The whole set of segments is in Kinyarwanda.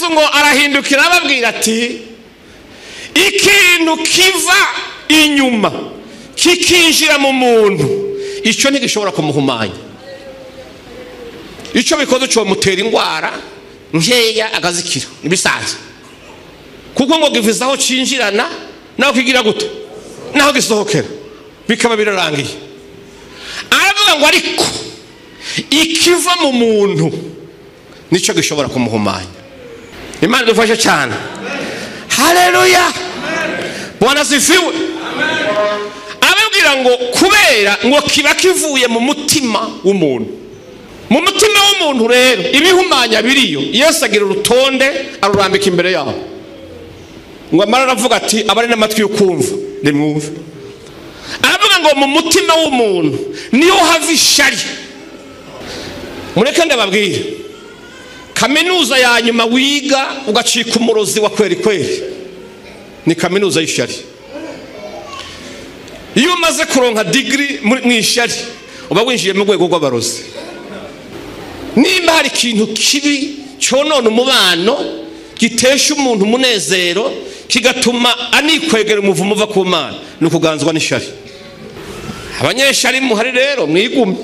Yesu ngo arahindukira ababwira ati ikintu kiva inyuma kikinjira mu muntu icyo ntigishobora kumuhumanya. Icyo bikoze cyo mutera indwara nkeya agazikira ibisanzwe, kuko ngo giviza aho cinjirana naho kigira gute naho gisohokera bikaba birarangiye. Aravuga ngo ariko ikiva mu muntu nicyo gishobora kumuhumanya. Imana idufashe cyane. Haleluya. Bwana sifiwe. Ababwira ngo kubera ngo kiba kivuye mu mutima w'umuntu. Mu mutima w'umuntu rero ibihumanya biriyo Yesu agira urutonde arurambika imbere yabo. Ngo amara aravuga ati abari n'amatwi yo kumva nimwumve. Aravuga ngo mu mutima w'umuntu niyo hava ishari. Mureke ndababwira, kaminuza ya nyuma wiga ugacika umurozi wa kweri kweri ni kaminuza y'ishari. Iyo umaze kuronka degree mu ishari uba winjiye mu rwego rw'abarozi. Nimba hari ikintu kibi cyonona umubano gitesha umuntu umunezero kigatuma anikwegera umuvumo uva ku Mana ni ukuganzwa n'ishari. Abanyeshari muhari rero mwigumye,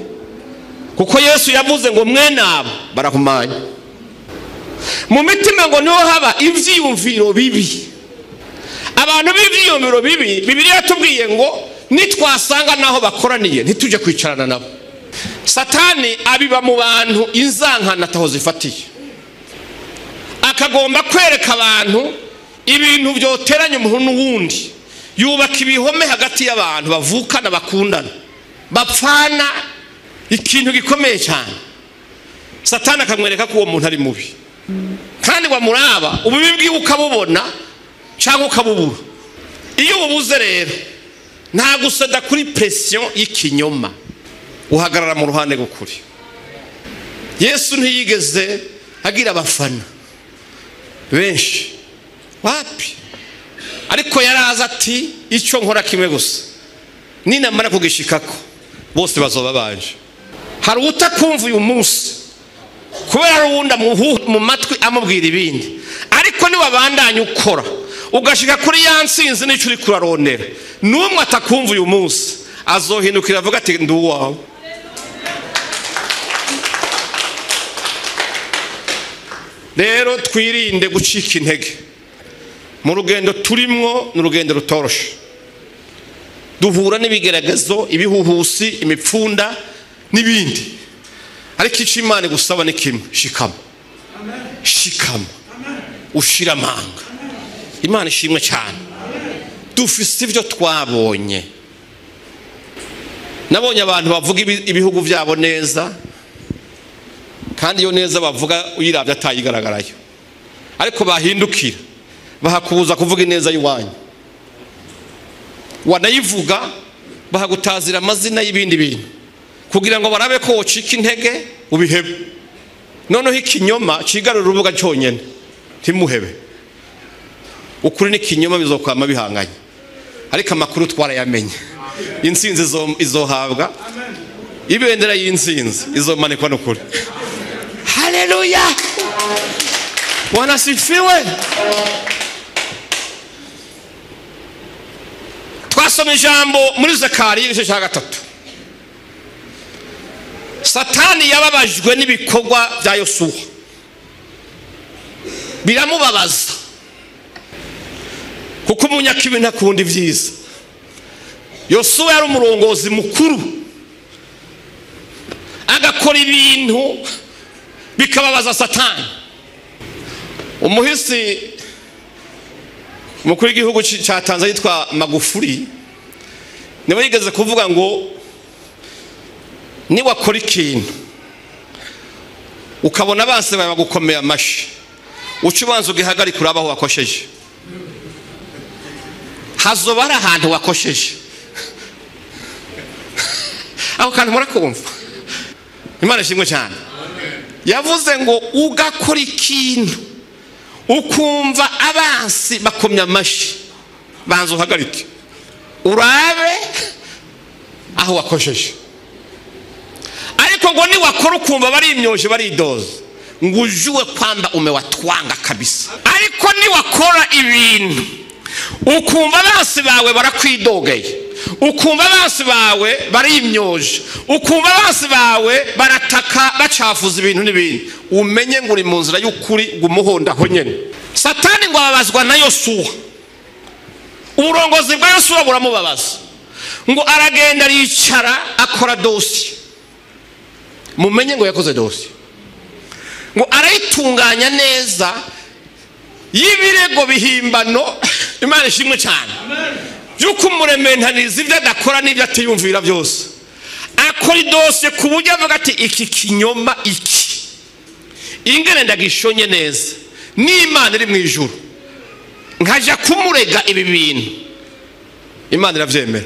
kuko Yesu yavuze ngo mwene abo barahumanya. Mu mitima ngo niho haba ivyiyumviro bibi. Abantu b'ivyiyumviro bibi Bibiliya yatubwiye ngo nitwasanga naho bakoraniye ntituje kwicarana nabo. Satani abiba mu bantu inzankana taho zifatiye, akagomba kwereka abantu ibintu byoteranya umuntu n'uwundi. Yubaka ibihome hagati y'abantu bavukana bakundana bapfana ikintu gikomeye cyane. Satani akamwereka ko uwo muntu ari mubi, kandi wamuraba ububi bwiwe ukabubona cyangwa ukabubura. Iyo ubuze rero nta gusada kuri pression y'ikinyoma, uhagarara mu ruhande gukuri. Yesu ntiyigeze agira abafana benshi wapi, ariko yaraza ati icyo nkora kimwe gusa ninamara kugishikako bose bazoba baje. Hari utakumva uyu munsi kubera ruwunda mu matwi amubwira ibindi, ariko ni wabandanya ukora ugashika kuri yansinzi n'icyo uri kurarondera, n'umwe atakumva uyu munsi azohindukira avuga ati ndi uwawe. Rero twirinde gucika intege mu rugendo turimwo, n'urugendo rutoroshe. Duhura n'ibigeragezo, ibihuhusi, imipfunda n'ibindi, ariko icyo Imana igusaba ni kimwe: shikama. Shikama, ushira amanga. Imana ishimwe cyane. Dufise ibyo twabonye. Nabonye abantu bavuga ibihugu byabo neza, kandi iyo neza bavuga uyiravye atayigaragarayo, ariko bahindukira bahakubuza kuvuga ineza y'Iwanyu. Wanayivuga bahagutazira amazina y'ibindi bintu kugira ngo barabe ko wocika intege ubihebe. Noneho ikinyoma cigarura urubuga cyonyene ntimuhebe. Ukuri n'ikinyoma bizokwama bihanganye, ariko amakuru twarayamenye. Insinzi izohabwa, ibendera y'insinzi izomanikwa n'ukuri. Haleluya. Bwana sifiwe. Twasoma ijambo muri Zakariya igice cya 3. Satani yababajwe n'ibikorwa bya Yosuwa, biramubabaza kuko umunyakibi ntakunda ibyiza. Yosuwa yari umurongozi mukuru, agakora ibintu bikababaza Satani. Umuhisi mukuru w'igihugu cya Tanzania yitwa Magufuli niwe yigeze kuvuga ngo niwakora ikintu ukabona abansi bawe bagukomeye amashi, uca ubanza ugihagarika urabaho wakosheje. Hazoba ari ahantu wakosheje. Aho kantu murakumva? Imana ishimwe cyane. Yavuze ngo ugakora ikintu ukumva abansi bakomye amashi, banza uhagarike urabe aho wakosheje. Ariko ngo ni wakora ukumva bari imyoje baridoza, ngo ujue kwamba umewatwanga kabisa. Ariko niwakora ibintu ukumva abansi bawe barakwidogeye, ukumva abansi bawe barimyoje, ukumva abansi bawe barataka bacafuza ibintu n'ibindi, umenye ngo uri mu nzira y'ukuri gumuhonda ho nyene. Satani ngo ababazwa na Yosuwa, uburongozi bwa Yosuwa buramubabaza, ngo aragenda aricara akora dosi. Mumenye ngo yakoze dosi, ngo arayitunganya neza y'ibirego bihimbano. Imana ishimwe cyane yuko umurementaniza ibyo adakora n'ibyo atiyumvira byose. Akora idose ku buryo avuga ati iki kinyoma iki ingene ndagishonye neza, n'Imana iri mu ijuru nkaja kumurega ibi bintu, Imana iravyemera.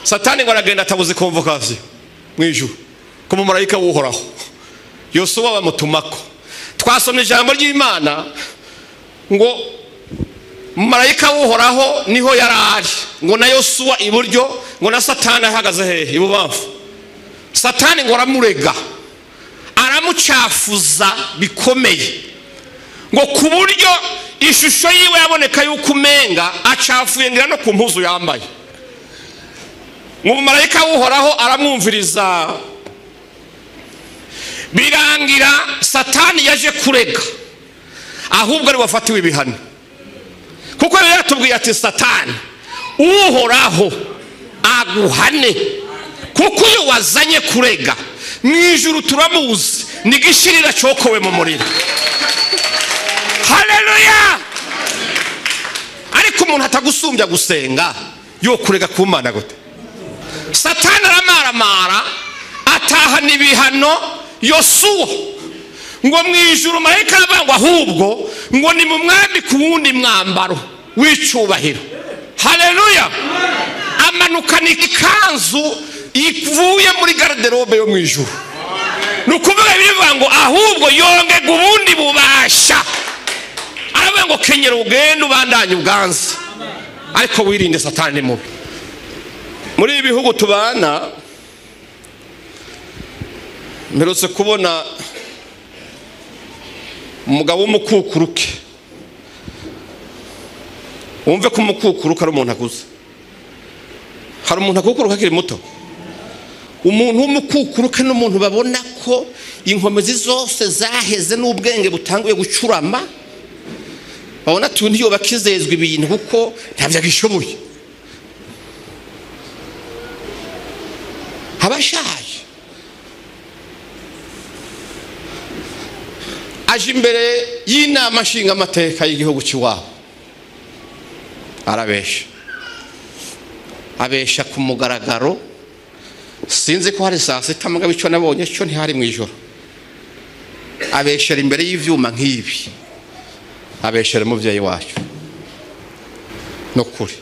Satani ngo aragenda atabuze convocation mu ijuru ku mumarayika w'Uhoraho, Yosuwa bamutumako. Twasomye ijambo ry'Imana ngo marayika w'Uhoraho niho yarari, ngo na Yosuwa iburyo, ngo na Satani ahagaze hehe ibubamfu. Satani ngo aramurega, aramucafuza bikomeye, ngo ku buryo ishusho yiwe yaboneka yuko umenga acafuye ngira no ku mpuzu yambaye. Ngo marayika w'Uhoraho aramwumviriza, birangira Satani yaje kurega, ahubwo ari wafatiwe ibihano. Kuko yatubwiye ati Satani Uhoraho aguhane, kuko uyu wazanye kurega mu ijuru turamuzi, ni gishirira cokowe mu muriro. Haleluya! Ariko umuntu atagusumbya gusenga yo kurega ku Mana gute? Satani aramaramara atahana ibihano Yosuwa, ngo mu ijuru marayika abangwa, ahubwo ngo ni mu mwami ku wundi mwambaro w'icubahiro. Haleluya! Amanukana ikanzu ivuye muri garderobe yo mu ijuru. Nukuvuga bivuga ngo ahubwo yongega ubundi bubasha, aravuga ngo kenyera ugenda ubandanye ubwanze, ariko wirinde Satani mubi. Muri ibi bihugu tubana mperutse kubona umugabo w'umukukuruke. Wumve ko umukukuruke ari umuntu akuze. Hari umuntu akukuruka akiri muto. Umuntu w'umukukuruke n'umuntu babona ko inkomezi zose zaheze n'ubwenge butanguye gucurama, babona ati ndiyo bakizezwe ibintu kuko ntavyo agishoboye. Abashaje aje imbere y'inama nshinga amateka y'igihugu cy'iwabo, abesha ku mugaragaro. Sinzi ko hari saa sita mugabo icyo nabonye cyo ntihari mu ijoro. Abeshera imbere y'ivyuma nk'ibi, abeshera umuvyeyi wacu. Nokuri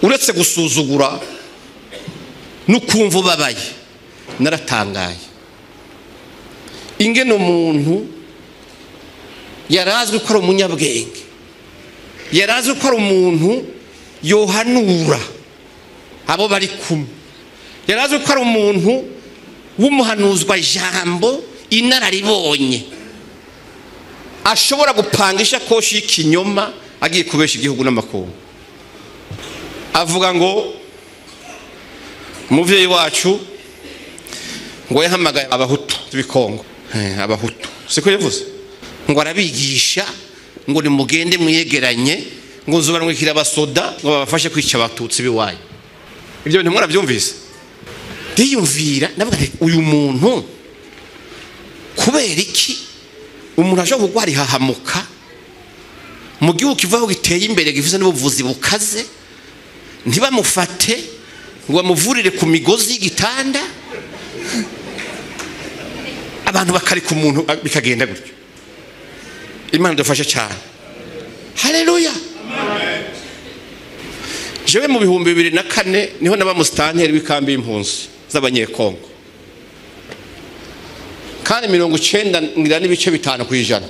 uretse gusuzugura n'ukumva ubabaye, naratangaye ingene umuntu yarazwe ko ari umunyabwenge, yarazwe ko ari umuntu yohanura abo bari kumwe, yarazwe ko ari umuntu w'umuhanuzwa jambo inararibonye, ashobora gupanga ishakoshi y'ikinyoma agiye kubesha igihugu n'amakungu. Avuga ngo umuvyeyi wacu ngo yahamagaye abahutu b'ikongo, abahutu siko yavuze, ngo arabigisha ngo nimugende mwiyegeranye, ngo nzobanwikira abasoda ngo babafashe kwica abatutsi biwaye. Ibyo bintu mwarabyumvise? Ndiyumvira navuga uyu muntu kubera iki umuntu aje kugwari hahamuka mu gihugu kivaho giteye imbere gifise n'ubuvuzi bukaze, ntibamufate ngo bamuvurire ku migozi y'igitanda, abantu bakari ku muntu bikagenda gutyo. Imana dufashe cyane. Haleluya! Jewe mu 2004 niho naba mustanteri w'ikambi y'impunzi z'abanyekongo, kandi 90 ngira n'ibice 5%.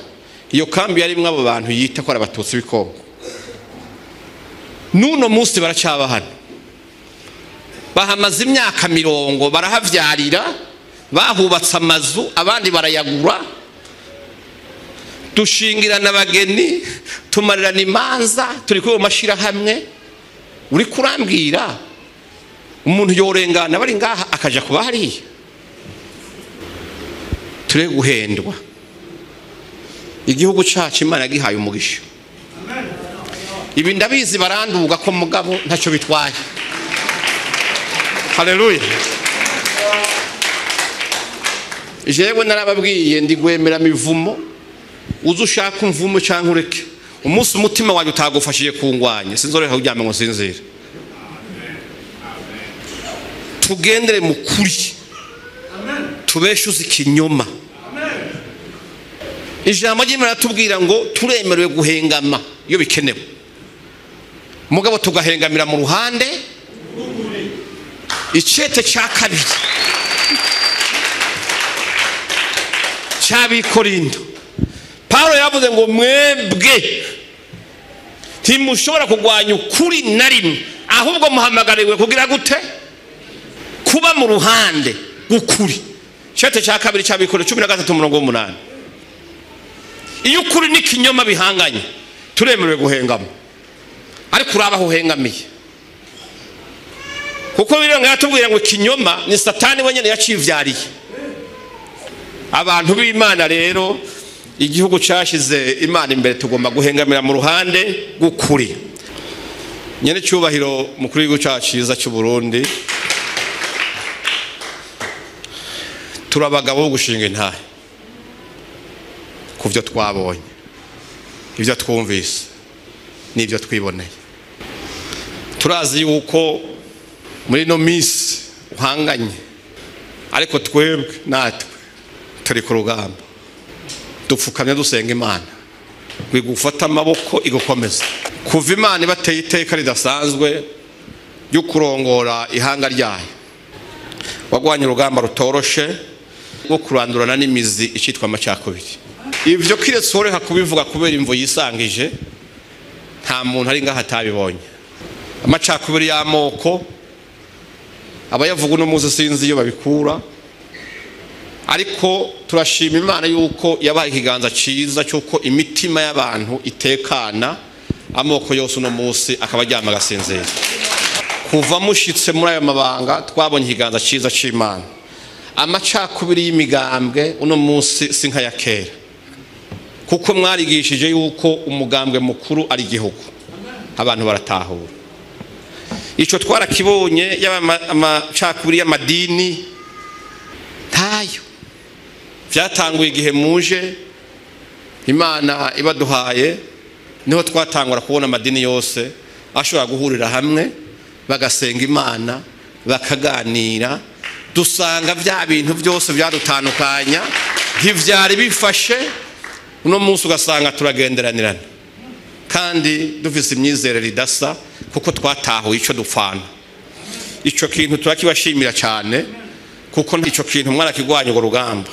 Iyo kambi yari mwabo bantu yita ko ari abatutsi b'ikongo. Nuno munsi baracaba hano, bahamaze imyaka mirongo barahavyarira, bahubatse amazu abandi barayagura, dushingirana abageni, tumarirana imanza, turi kuri mashirahamwe. Uri kurambwira umuntu yorengana bari ngaha akaja kuba hariya? Ture guhendwa. Igihugu cacu Imana gihaye umugisha. Ibi ndabizi baranduga ko mugabo ntacyo bitwaye. Haleluya. Jewe narababwiye ndi gwemera mivumo, uzushaka umvumo canke ureke. Umunsi umutima wanyu utagufashije kungwanya sinzoreka kuryama ngo sinzire. Tugendere mu kuri, tubeshuze ikinyoma. Ijambo ry'Imana tubwira ngo turemerewe guhengama iyo bikenewe, mugabo tugahengamira mu ruhande. Icete cya kabiri cy'Abikorinto, Paulo yavuze ngo mwebwe ntimushobora kugwanya ukuri na rimwe, ahubwo muhamagariwe kugira gute? Kuba mu ruhande gukuri. Icete cya kabiri cy'Abikorinto 13:8. Iyo ukuri n'ikinyoma bihanganye turemerewe guhengama, ariko urabaho uhengamiye. Kuko birenga yatubwira ngo ikinyoma ni Satani wenyine yacivyariye. Abantu b'Imana rero, igihugu cyashize Imana imbere, tugomba guhengamira mu ruhande gukuri. Nyene cyubahiro mukuru w'igihugu cyacu cyiza cy'u Burundi, turabagabo bo gushinga intahe kuvyo twabonye, ivyo twumvise n'ivyo twiboneye. Turazi yuko muri no misi uhanganye, ariko twebwe natwe turi ku rugamba, dupfukamye dusenga Imana gufata amaboko igukomeza. Kuva Imana ibateye iteka ridasanzwe ryo kurongora ihanga ryayo, wagwanye urugamba rutoroshe rwo kurandurana n'imizi icitwa amacakubiri. Ivyo kiretse ureka kubivuga kubera imvo yisangije, nta muntu ari ngaha atabibonye. Amacakubiri y'amoko abayavuga no muzi sinzi iyo babikura, ariko turashima Imana yuko yabaye ikiganza ciza cyuko imitima y'abantu itekana, amoko yose uno munsi akaba aryama agasinzira. Kuva mushitse muri ayo mabanga twabonye ikiganza ciza c'Imana. Amacakubiri y'imigambwe uno munsi si nka ya kera, kuko mwarigishije yuko umugambwe mukuru ari igihugu, abantu baratahura. Ico twarakibonye y'amacakubiri y'amadini ntayo. Vyatanguye igihe muje Imana ibaduhaye, niho twatangura kubona amadini yose ashobora guhurira hamwe bagasenga Imana, bakaganira. Dusanga vya bintu byose byadutandukanya ntivyari bifashe, uno munsi ugasanga turagenderanirana kandi dufise imyizerere idasa, kuko twatahuye ico dupfana. Ico kintu turakibashimira cyane, kuko ico kintu mwarakigwanya ngo rugamba.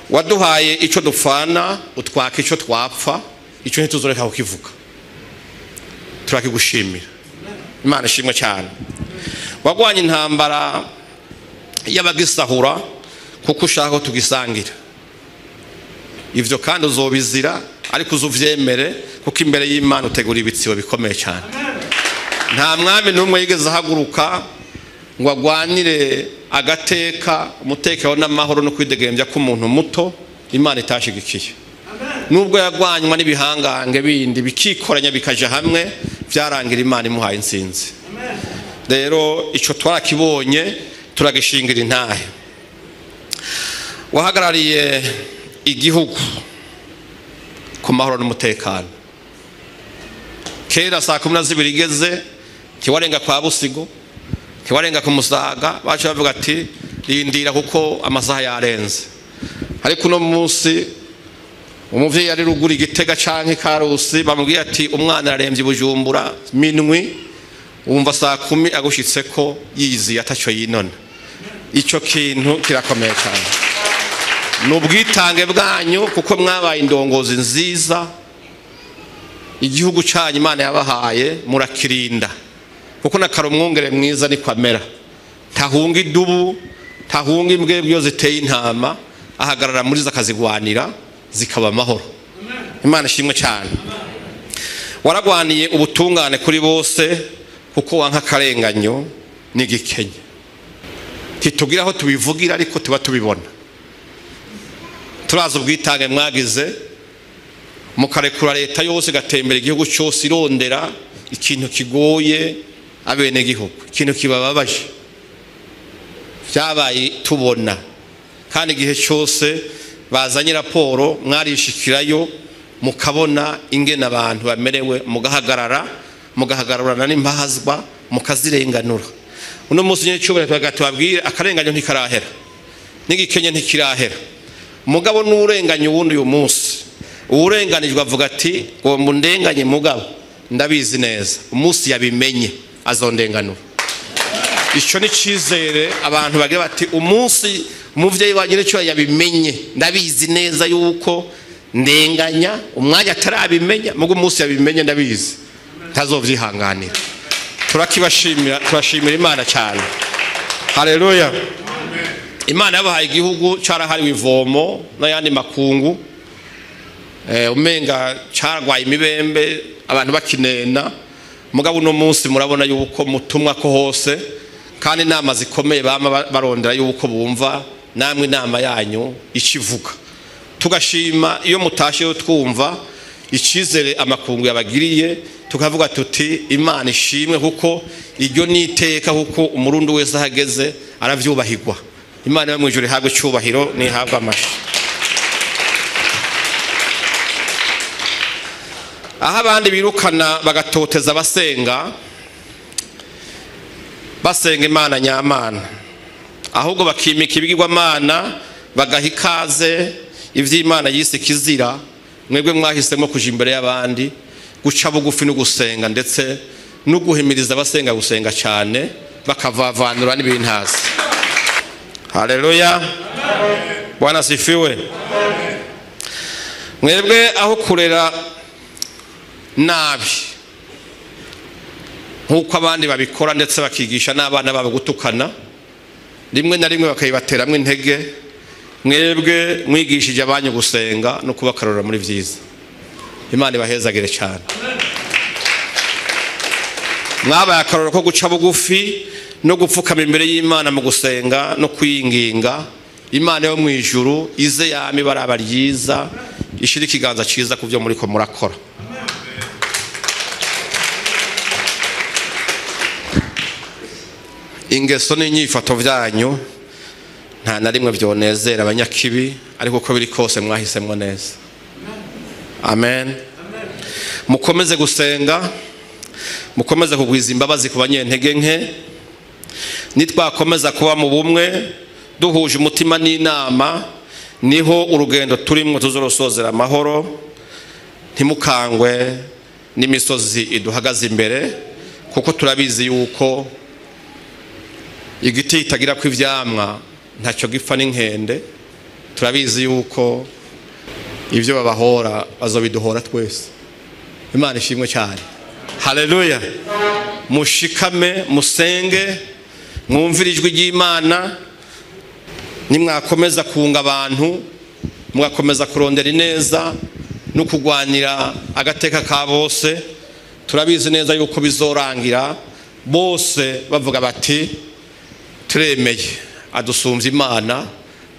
Waduhaye ico dupfana, utwaka ico twapfa, ico ntituzoreka kukivuga. Turakigushimira, Imana ishimwe cyane. Wagwanye intambara y'abagisahura, kuko ushaka ko tugisangira. Ivyo kandi uzobizira, ariko uzuvyemere, kuko imbere y'Imana utegura ibitsibo bikomeye cyane. Nta mwami n'umwe yigeze ahaguruka ngo agwanire agateka, umutekano n'amahoro no kwidegembya k'umuntu muto Imana itashigikiye. Nubwo yagwanywa n'ibihangange bindi bikikoranya bikaja hamwe, vyarangira Imana imuhaye insinzi. Rero ico twarakibonye, turagishingira intahe. Wahagarariye igihugu ku mahoro n'umutekano. Kera saa 12 igeze, kiwarenga kwa Busigo, kiwarenga ku Musaga, baje bavuga ati rindira kuko amasaha yarenze. Ariko uno munsi umuvyeyi ari rugura Igitega canke Karusi, bamubwiye ati umwana araremvye Bujumbura minwi, umva saa 10 agushitseko yizi ataco yinona. Ico kintu kirakomeye cyane. Nubwitange bwanyu, kuko mwabaye indongozi nziza. Igihugu cyanyu Imana yabahaye murakirinda, kuko nakaro mwongere mwiza ni kwamera. Tahunga idubu, ntahunga imbwebwe iyo ziteye intama ahagarara muri zo akazigwanira zikaba amahoro. Imana ishimwe cyane. Waragwaniye ubutungane kuri bose kuko wanka akarenganyo n'igikenye. Ntitugira aho tubivugira ariko tuba tubibona. Turaza ubwitange mwagize mukarekura leta yose gatembera igihugu cyose irondera ikintu kigoye abene gihugu, ikintu kibababaje. Byabaye tubona kandi igihe cyose bazanye raporo mwarishikirayo mukabona ingene abantu bamerewe mugahagararana n'impahazwa mukazirenganura. Uno munsi nyine cyubahiro tubabwire akarenganyo ntikarahera n'igikenye ntikirahera. Mugabo n'urenganye ubundi uyu munsi urenganijwe avuga ati ngo mundenganye mugabo ndabizi neza umunsi yabimenye azondenganura. Icyo ni cyizere abantu bagira bati umunsi umuvyeyi wagire cyo yabimenye ndabizi neza yuko ndenganya umwanya atarabimenya mugo umunsi yabimenye ndabizi ntazovyihanganira. Turakibashimira, turashimira Imana cyane. Haleluya. Imana yabahaye igihugu carahariwe ivomo n'ayandi makungu umenga caragwaye imibembe abantu bakinena mugabo uno munsi murabona yuko mutumwa ko hose kandi inama zikomeye bama barondera yuko bumva namwe inama yanyu ikivuga. Tugashima iyo mutashe twumva icizere amakungu yabagiriye tukavuga tuti Imana ishimwe kuko iryo niteka kuko umurundi wese ahageze aravyubahirwa. Imana yo mwijuru ihabwe cyubahiro nihabwe amashi. Aha abandi birukana bagatoteza basenga Imana nyamana ahubwo bakimika ibigirwamana bagaha ikaze ivy'Imana yise kizira. Mwebwe mwahisemo kuja imbere y'abandi guca bugufi no gusenga ndetse no guhimiriza abasenga gusenga cyane bakavavanura n'ibintazi. Haleluya. Bwana sifiwe. Mwebwe aho kurera nabi nkuko abandi babikora ndetse bakigisha n'abana babo gutukana rimwe na rimwe bakayibateramwe intege, mwebwe mwigishije abanyu gusenga no kubakarura muri vyiza. Imana ibahezagire cyane. Mwabaye akaroro ko guca bugufi no gupfukama imbere y'Imana mu gusenga no kwinginga. Imana yo mwijuru ize yami baraba ryiza ishira ikiganza ciza kuvyo muri ko murakora. Ingeso n'inyifato vyanyu nta na rimwe vyonezera abanyakibi ariko uko biri kose mwahisemwe neza. Amen. Mukomeze gusenga, mukomeze kugwiza imbabazi ku banyentege nke. Nitwakomeza kuba mu bumwe duhuje umutima n'inama niho urugendo turimo tuzorosozera amahoro. Ntimukangwe n'imisozi iduhagaze imbere kuko turabizi yuko igiti itagira ko ivyamwa ntacyo gipfa n'inkende. Turabizi yuko ibyo babahora bazobiduhora twese. Imana ishimwe cyane. Haleluya. Mushikame musenge mwumvire ijwi ry'Imana. Nimwakomeza kunga abantu mwakomeza kurondera ineza no kugwanira agateka ka bose. Turabizi neza yuko bizorangira bose bavuga bati turemeye adusumvye Imana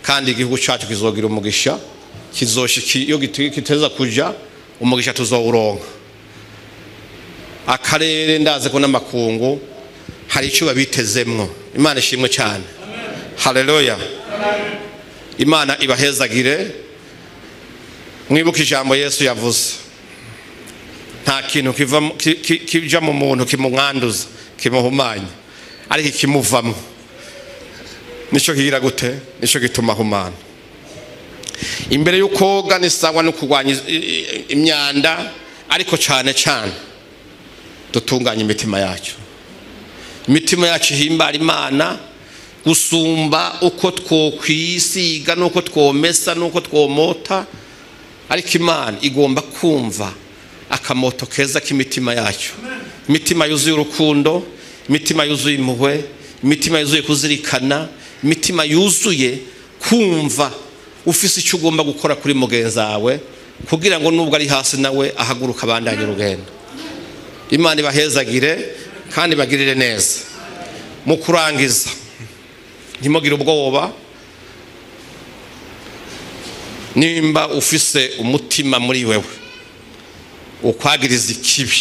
kandi igihugu cyacu kizogira umugisha kizoshiki iyo kiteza kuja umugisha tuzowuronka. Akarere ndaze ko n'amakungu hari icyo babitezemwo. Imana ishimwe cyane. Haleluya. Imana ibahezagire. Mwibuke ijambo Yesu yavuze nta kintu kija mu muntu kimumwanduza kimuhumanya ariko kimuvamo nico kigira gute nico gituma humana. Imbere y'ukoga nisangwa no kugwanya imyanda ariko cyane cyane dutunganya imitima yacu. Imitima yacu himbara Imana gusumba uko twokwisiga nuko twomesa nuko twomota ariko Imana igomba kumva akamoto keza k'imitima yacu. Imitima yuzuye urukundo, imitima yuzuye impuhwe, imitima yuzuye kuzirikana, imitima yuzuye kumva ufise icyo ugomba gukora kuri mugenzi wawe kugira ngo nubwo ari hasi nawe ahaguruka abandanye urugendo. Imana ibahezagire kandi bagirire neza. Mu kurangiza ntimugire ubwoba, nimba ufise umutima muri wewe ukwagiriza ikibi,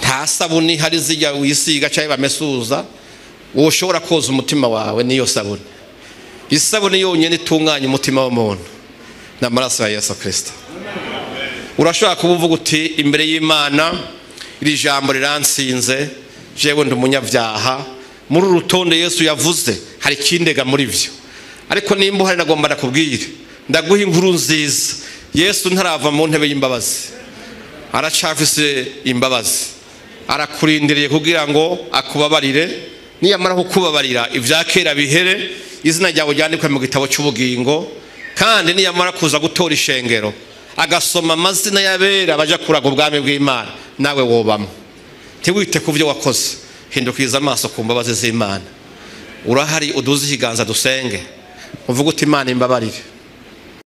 nta sabuni hari zijya wisiga cyangwa bamesuza ushobora koza umutima wawe niyo sabuni. Isabuni yonyine itunganya umutima w'umuntu n'amaraso ya Yesu Kristo. Urashobora kuvuga uti imbere y'Imana iri jambo riransinze, jewe ndi umunyabyaha, muri urutonde Yesu yavuze hari kindega muri byo, ariko nimba uhari nagomba nakubwire, ndaguha inkuru nziza. Yesu ntarava mu ntebe y'imbabazi, aracafise imbabazi, arakurindiriye kugira ngo akubabarire. Niyamara kukubabarira ibya kera bihere, izina ryawe ryandikwe mu gitabo cy'ubugingo, kandi niyamara kuza gutora ishengero agasoma amazina y'abera baja kuraga ubwami bw'Imana, nawe wobamo. Ntiwite ku byo wakoze, hindukiza amaso ku mbabazi z'Imana. Urahari, uduze ikiganza dusenge, uvuga uti Imana imbabarire.